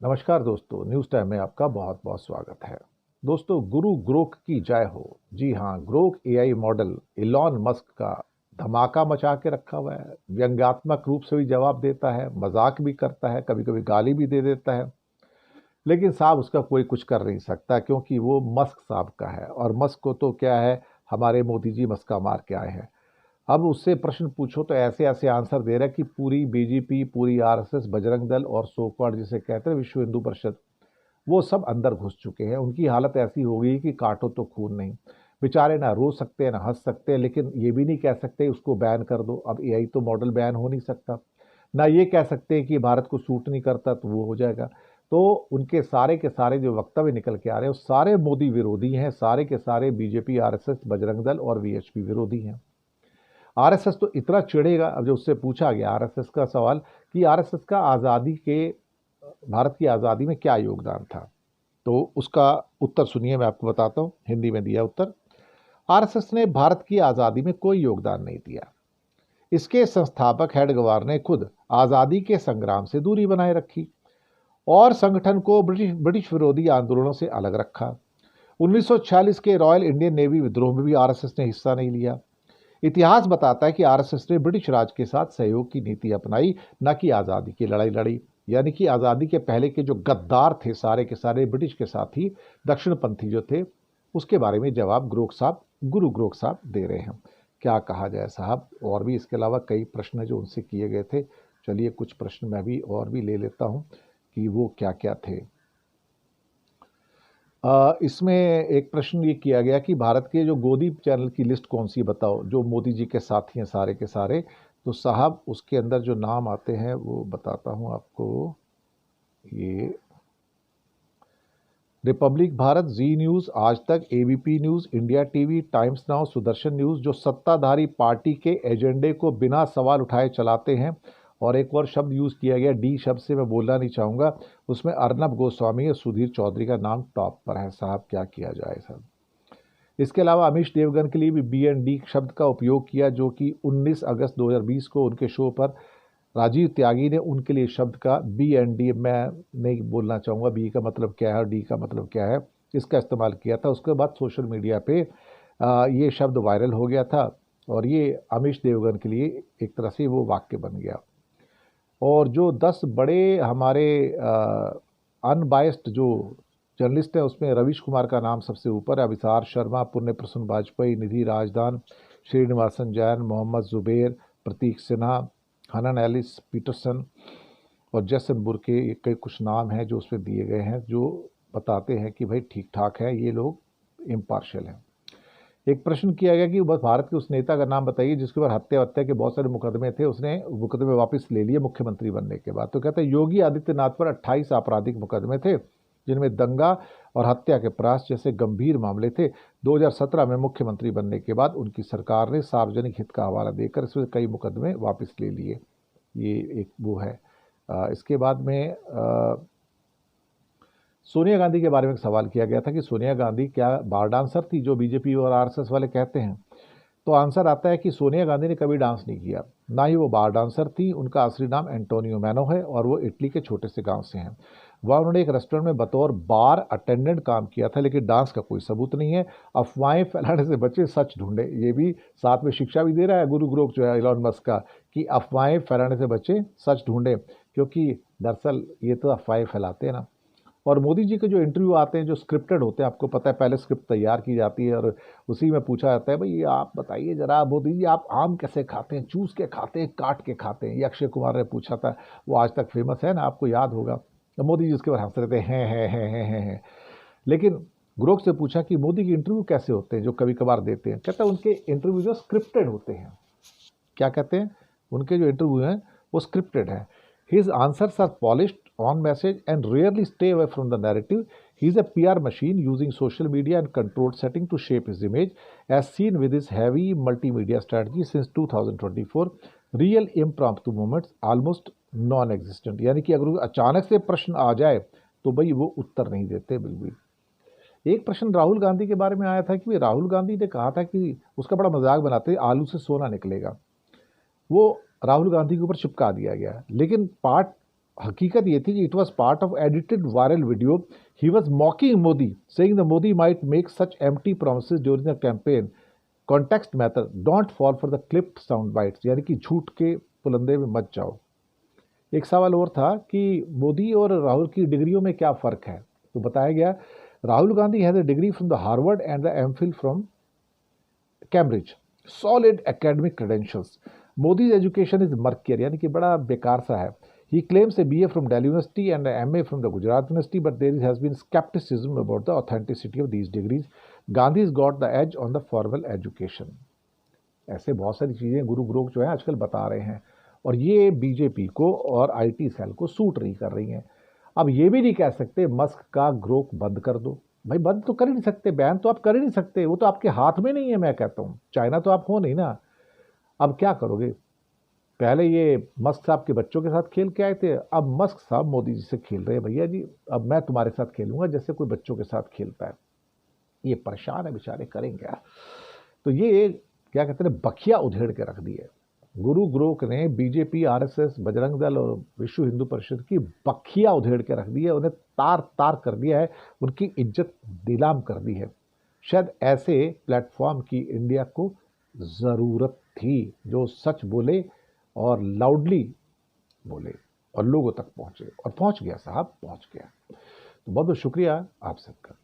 नमस्कार दोस्तों, news time में आपका बहुत बहुत स्वागत है। दोस्तों, गुरु ग्रोक की जय हो। जी हाँ, Grok AI model Elon Musk का धमाका मचा के रखा हुआ है। व्यंग्यात्मक रूप से भी जवाब देता है, मजाक भी करता है, कभी कभी गाली भी दे देता है। लेकिन साहब उसका कोई कुछ कर नहीं सकता, क्योंकि वो मस्क साहब का है। और मस्क को तो क्या है, हमारे मोदी जी मस्का मार के आए हैं। अब उससे प्रश्न पूछो तो ऐसे ऐसे आंसर दे रहा है कि पूरी बीजेपी, पूरी आरएसएस, बजरंग दल और सोकवाड़ जिसे कहते हैं विश्व हिंदू परिषद, वो सब अंदर घुस चुके हैं। उनकी हालत ऐसी हो गई कि काटो तो खून नहीं। बेचारे ना रो सकते हैं ना हंस सकते हैं, लेकिन ये भी नहीं कह सकते उसको बैन कर दो। अब एआई तो मॉडल बैन हो नहीं सकता। ना ये कह सकते हैं कि भारत को सूट नहीं करता तो वो हो जाएगा। तो उनके सारे के सारे जो वक्तव्य निकल के आ रहे हैं वो सारे मोदी विरोधी हैं। सारे के सारे बीजेपी, आरएसएस, बजरंग दल और वीएचपी विरोधी हैं। आरएसएस तो इतना चिढ़ेगा। अब जो उससे पूछा गया आरएसएस का सवाल कि आरएसएस का आज़ादी के, भारत की आज़ादी में क्या योगदान था, तो उसका उत्तर सुनिए। मैं आपको बताता हूँ, हिंदी में दिया उत्तर। आरएसएस ने भारत की आज़ादी में कोई योगदान नहीं दिया। इसके संस्थापक हेडगेवार ने खुद आज़ादी के संग्राम से दूरी बनाए रखी और संगठन को ब्रिटिश विरोधी आंदोलनों से अलग रखा। 1946 के रॉयल इंडियन नेवी विद्रोह में भी आरएसएस ने हिस्सा नहीं लिया। इतिहास बताता है कि आरएसएस ने ब्रिटिश राज के साथ सहयोग की नीति अपनाई, न कि आज़ादी की लड़ाई लड़ी। यानी कि आज़ादी के पहले के जो गद्दार थे सारे के सारे ब्रिटिश के साथ ही, दक्षिणपंथी जो थे, उसके बारे में जवाब ग्रोक साहब, गुरु ग्रोक साहब दे रहे हैं। क्या कहा जाए साहब, और भी इसके अलावा कई प्रश्न जो उनसे किए गए थे। चलिए कुछ प्रश्न मैं भी और भी ले लेता हूँ कि वो क्या क्या थे। इसमें एक प्रश्न ये किया गया कि भारत के जो गोदी चैनल की लिस्ट कौन सी बताओ, जो मोदी जी के साथी हैं सारे के सारे। तो साहब उसके अंदर जो नाम आते हैं वो बताता हूँ आपको। ये रिपब्लिक भारत, जी न्यूज़, आज तक, ABP news, India TV, times now, Sudarshan news, जो सत्ताधारी पार्टी के एजेंडे को बिना सवाल उठाए चलाते हैं। और एक और शब्द यूज़ किया गया, डी शब्द से मैं बोलना नहीं चाहूँगा, उसमें अर्नब गोस्वामी और सुधीर चौधरी का नाम टॉप पर है। साहब क्या किया जाए साहब। इसके अलावा अमीश देवगन के लिए भी बी एंड डी शब्द का उपयोग किया, जो कि 19 अगस्त 2020 को उनके शो पर राजीव त्यागी ने उनके लिए शब्द का बी एंड डी, मैं नहीं बोलना चाहूँगा बी का मतलब क्या है और डी का मतलब क्या है, इसका इस्तेमाल किया था। उसके बाद सोशल मीडिया पे ये शब्द वायरल हो गया था और ये अमीश देवगन के लिए एक तरह से वो वाक्य बन गया। और जो 10 बड़े हमारे अनबायस्ड जो जर्नलिस्ट हैं, उसमें रवीश कुमार का नाम सबसे ऊपर है। अभिसार शर्मा, पुण्य प्रसून वाजपेयी, निधि राजदान, श्रीनिवासन जैन, मोहम्मद जुबेर, प्रतीक सिन्हा, हनन एलिस पीटरसन और जैसन बुर्के, ये कई कुछ नाम हैं जो उसमें दिए गए हैं, जो बताते हैं कि भाई ठीक ठाक है, ये लोग इम्पार्शियल हैं। एक प्रश्न किया गया कि बस भारत के उस नेता का नाम बताइए जिसके ऊपर हत्या हत्या के बहुत सारे मुकदमे थे, उसने मुकदमे वापस ले लिए मुख्यमंत्री बनने के बाद। तो कहते हैं योगी आदित्यनाथ पर 28 आपराधिक मुकदमे थे, जिनमें दंगा और हत्या के प्रयास जैसे गंभीर मामले थे। 2017 में मुख्यमंत्री बनने के बाद उनकी सरकार ने सार्वजनिक हित का हवाला देकर इसमें कई मुकदमे वापस ले लिए। ये एक वो है। इसके बाद में सोनिया गांधी के बारे में एक सवाल किया गया था कि सोनिया गांधी क्या बार डांसर थी, जो बीजेपी और आरएसएस वाले कहते हैं। तो आंसर आता है कि सोनिया गांधी ने कभी डांस नहीं किया, ना ही वो बार डांसर थी। उनका असली नाम एंटोनियो मैनो है और वो इटली के छोटे से गांव से हैं। वह उन्होंने एक रेस्टोरेंट में बतौर बार अटेंडेंट काम किया था, लेकिन डांस का कोई सबूत नहीं है। अफवाहें फैलाने से बचे, सच ढूंढे। ये भी साथ में शिक्षा भी दे रहा है गुरु ग्रोक जो है इलॉन मस्क का, कि अफवाहें फैलाने से बचे, सच ढूंढे, क्योंकि दरअसल ये तो अफवाहें फैलाते हैं ना। और मोदी जी के जो इंटरव्यू आते हैं जो स्क्रिप्टेड होते हैं, आपको पता है पहले स्क्रिप्ट तैयार की जाती है और उसी में पूछा जाता है, भाई ये आप बताइए जरा मोदी जी, आप आम कैसे खाते हैं, चूस के खाते हैं, काट के खाते हैं। ये अक्षय कुमार ने पूछा था, वो आज तक फेमस है ना, आपको याद होगा। तो मोदी जी उसके बाद हंस रहे थे, हैं। लेकिन ग्रोक से पूछा कि मोदी के इंटरव्यू कैसे होते हैं जो कभी कभार देते हैं। कहता है उनके इंटरव्यू जो स्क्रिप्टेड होते हैं। क्या कहते हैं, उनके जो इंटरव्यू हैं वो स्क्रिप्टेड है। His answers are polished, on message and rarely stay away from the narrative. He is a PR machine using social media and controlled setting to shape his image, as seen with his heavy multimedia strategy since 2024. Real impromptu moments almost non-existent. यानी कि अगर अचानक से प्रश्न आ जाए तो भाई वो उत्तर नहीं देते बिल्कुल। एक प्रश्न राहुल गांधी के बारे में आया था कि राहुल गांधी ने कहा था कि उसका बड़ा मजाक बनाते, आलू से सोना निकलेगा। वो राहुल गांधी के ऊपर चिपका दिया गया, लेकिन पार्ट हकीकत ये थी कि it was part of edited viral video. He was मॉकिंग Modi, saying the Modi might make such empty promises during the campaign. Context matter, don't fall for the clipped sound bytes, यानी कि झूठ के पुलंदे में मत जाओ. एक सवाल और था कि मोदी और राहुल की डिग्रियों में क्या फ़र्क है. तो बताया गया Rahul Gandhi has a degree from the Harvard and the MPhil from Cambridge, solid academic credentials. Modi's education is murkier, यानी कि बड़ा बेकार सा है. He claims a BA from Delhi university and MA from the Gujarat university, but there has been scepticism about the authenticity of these degrees. Gandhi is got the edge on the formal education. ऐसे बहुत सारी चीज़ें गुरु ग्रोक जो है आजकल बता रहे हैं, और ये बीजेपी को और IT सेल को सूट नहीं कर रही हैं. अब ये भी नहीं कह सकते मस्क का ग्रोक बंद कर दो. भाई बंद तो कर ही नहीं सकते, बैन तो आप कर ही नहीं सकते, वो तो आपके हाथ में नहीं है. मैं कहता हूँ चाइना तो आप हो नहीं ना. अब क्या करोगे. पहले ये मस्क साहब के बच्चों के साथ खेल के आए थे, अब मस्क साहब मोदी जी से खेल रहे हैं. भैया जी अब मैं तुम्हारे साथ खेलूंगा जैसे कोई बच्चों के साथ खेलता है. ये परेशान है बेचारे, करें क्या. तो ये क्या कहते हैं बखिया उधेड़ के रख दी है. गुरु ग्रोक ने बीजेपी, RSS, बजरंग दल और विश्व हिंदू परिषद की बखिया उधेड़ के रख दी है. उन्हें तार तार कर दिया है, उनकी इज्जत नीलाम कर दी है. शायद ऐसे प्लेटफॉर्म की इंडिया को ज़रूरत थी, जो सच बोले और लाउडली बोले और लोगों तक पहुंचे. और पहुंच गया साहब, पहुंच गया. तो बहुत बहुत शुक्रिया आप सबका.